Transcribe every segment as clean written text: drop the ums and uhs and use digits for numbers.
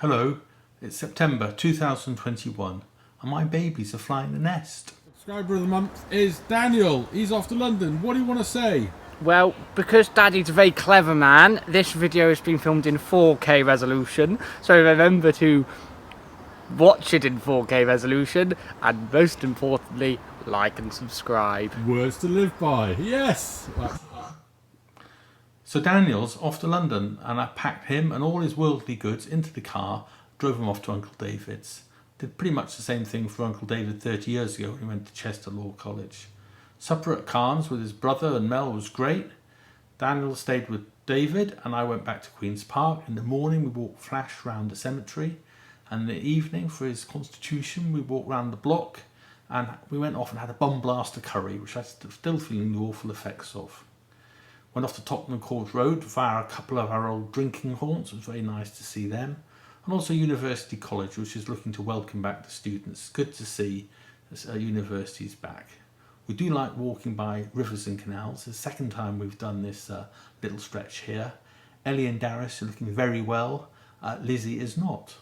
Hello, it's September 2021 and my babies are flying the nest. Subscriber of the month is Daniel. He's off to London. What do you want to say? Well, because Daddy's a very clever man, this video has been filmed in 4K resolution, so remember to watch it in 4K resolution, and most importantly, like and subscribe. Words to live by. Yes! So Daniel's off to London and I packed him and all his worldly goods into the car, drove him off to Uncle David's. Did pretty much the same thing for Uncle David 30 years ago when he went to Chester Law College. Supper at Cairns with his brother and Mel was great. Daniel stayed with David and I went back to Queen's Park. In the morning we walked Flash round the cemetery, and in the evening for his constitution we walked round the block, and we went off and had a bum blast of curry, which I'm still feeling the awful effects of. Went off to Tottenham Court Road via a couple of our old drinking haunts. It was very nice to see them. And also University College, which is looking to welcome back the students. It's good to see universities back. We do like walking by rivers and canals. It's the second time we've done this little stretch here. Ellie and Darius are looking very well. Lizzie is not.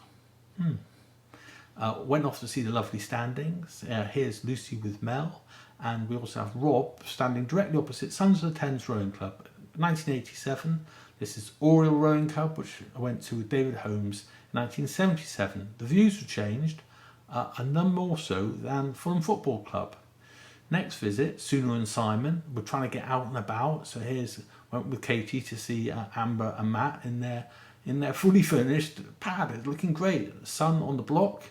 Went off to see the lovely standings. Here's Lucy with Mel. And we also have Rob standing directly opposite Sons of the Thames Rowing Club. 1987. This is Oriel Rowing Club, which I went to with David Holmes in 1977. The views have changed, and none more so than Fulham Football Club. Next visit, Suna and Simon. We're trying to get out and about, so went with Katie to see Amber and Matt in their fully furnished pad. It's looking great. Sun on the block,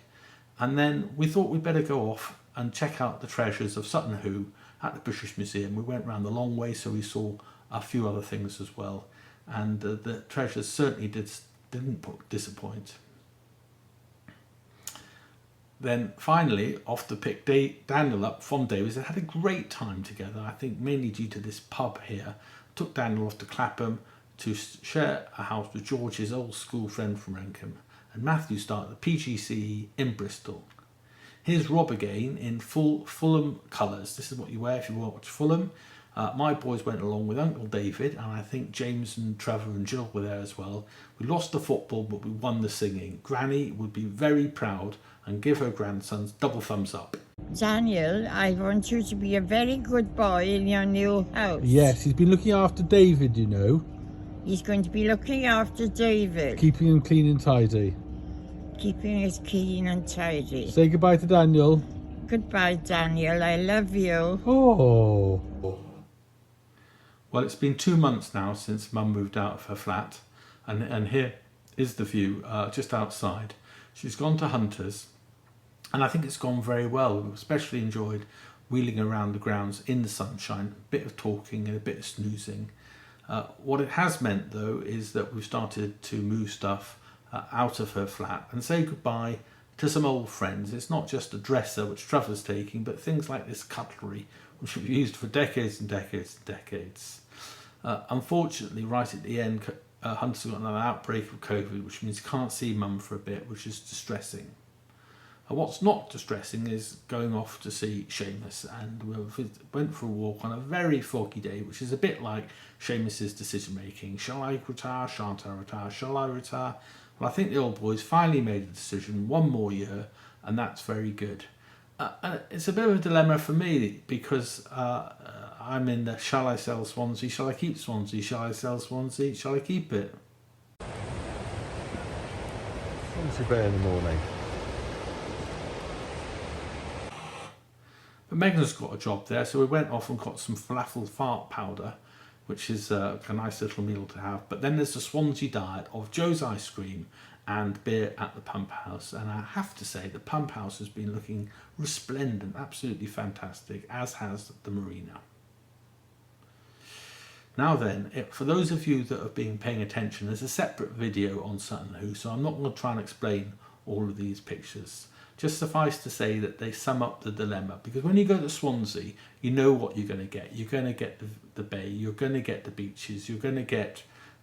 and then we thought we'd better go off and check out the treasures of Sutton Hoo at the British Museum. We went round the long way, so we saw a few other things as well, and the treasures certainly didn't disappoint. Then finally, off to pick Daniel up from Davies. They had a great time together, I think mainly due to this pub here. Took Daniel off to Clapham to share a house with George, his old school friend from Renkham, and Matthew started the PGCE in Bristol. Here's Rob again in full Fulham colours. This is what you wear if you watch Fulham. My boys went along with Uncle David, and I think James and Trevor and Jill were there as well. We lost the football, but we won the singing. Granny would be very proud and give her grandsons double thumbs up. Daniel, I want you to be a very good boy in your new house. Yes, he's been looking after David, you know. He's going to be looking after David. Keeping him clean and tidy. Keeping us clean and tidy. Say goodbye to Daniel. Goodbye, Daniel. I love you. Oh. Well, it's been 2 months now since Mum moved out of her flat, and here is the view just outside. She's gone to Hunter's, and I think it's gone very well. We've especially enjoyed wheeling around the grounds in the sunshine, a bit of talking and a bit of snoozing. What it has meant, though, is that we've started to move stuff out of her flat and say goodbye to some old friends. It's not just a dresser, which Trevor's taking, but things like this cutlery, which we've used for decades and decades and decades. Unfortunately, right at the end, Hunter's got another outbreak of COVID, which means he can't see Mum for a bit, which is distressing. What's not distressing is going off to see Seamus, and we went for a walk on a very foggy day, which is a bit like Seamus's decision making. Shall I retire? Shan't I retire? Shall I retire? Well, I think the old boys finally made a decision, 1 more year, and that's very good. And it's a bit of a dilemma for me because I'm in the shall I sell Swansea, shall I keep Swansea, shall I sell Swansea, shall I keep it? Swansea better in the morning. But Megan's got a job there, so we went off and got some falafel fart powder, which is a nice little meal to have. But then there's the Swansea diet of Joe's ice cream and beer at the pump house. And I have to say, the pump house has been looking resplendent, absolutely fantastic, as has the marina. Now then, for those of you that have been paying attention, there's a separate video on Sutton Hoo, so I'm not going to try and explain all of these pictures. Just suffice to say that they sum up the dilemma, because when you go to Swansea, you know what you're going to get. You're going to get the bay, you're going to get the beaches, you're going to get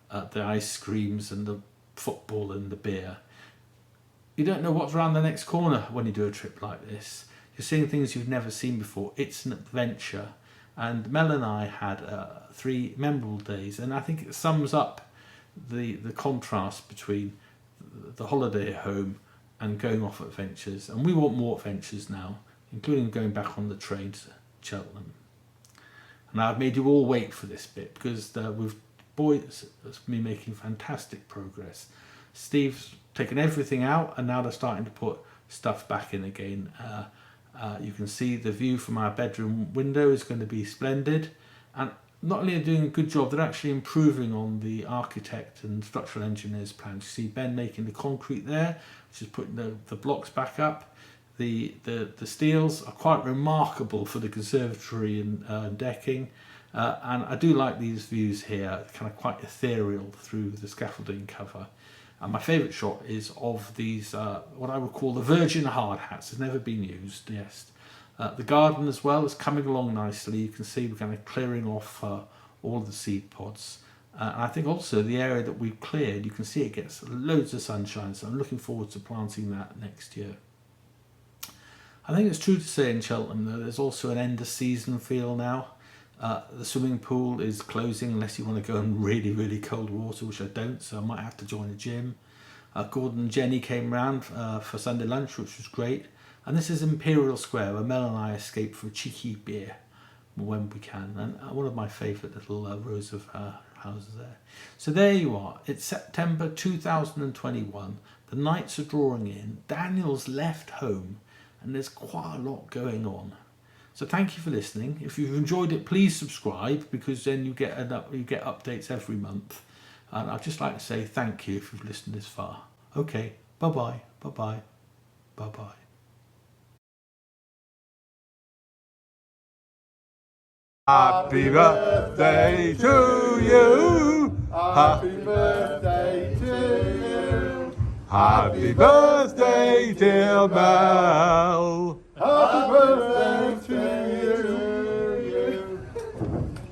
the ice creams and the football and the beer. You don't know what's around the next corner when you do a trip like this. You're seeing things you've never seen before. It's an adventure. And Mel and I had 3 memorable days, and I think it sums up the contrast between the holiday home and going off adventures. And we want more adventures now, including going back on the train to Cheltenham. And I've made you all wait for this bit because we've boys has been making fantastic progress. Steve's taken everything out and now they're starting to put stuff back in again. You can see the view from our bedroom window is going to be splendid, and not only are they doing a good job, they're actually improving on the architect and structural engineer's plans. You see Ben making the concrete there, which is putting the blocks back up. The steels are quite remarkable for the conservatory and decking, and I do like these views here, kind of quite ethereal through the scaffolding cover. And my favourite shot is of these, what I would call the virgin hard hats. It's never been used, yes. The garden as well is coming along nicely. You can see we're kind of clearing off all of the seed pods. And I think also the area that we've cleared, you can see it gets loads of sunshine. So I'm looking forward to planting that next year. I think it's true to say in Cheltenham though, there's also an end of season feel now. The swimming pool is closing unless you want to go in really, really cold water, which I don't, so I might have to join a gym. Gordon and Jenny came round for Sunday lunch, which was great. And this is Imperial Square, where Mel and I escape for a cheeky beer when we can. And one of my favourite little rows of houses there. So there you are. It's September 2021. The nights are drawing in. Daniel's left home, and there's quite a lot going on. So thank you for listening. If you've enjoyed it, please subscribe, because then you get updates every month. And I'd just like to say thank you if you've listened this far. Okay, bye-bye, bye-bye, bye-bye. Happy birthday to you. Happy birthday to you. Happy birthday, dear Mel.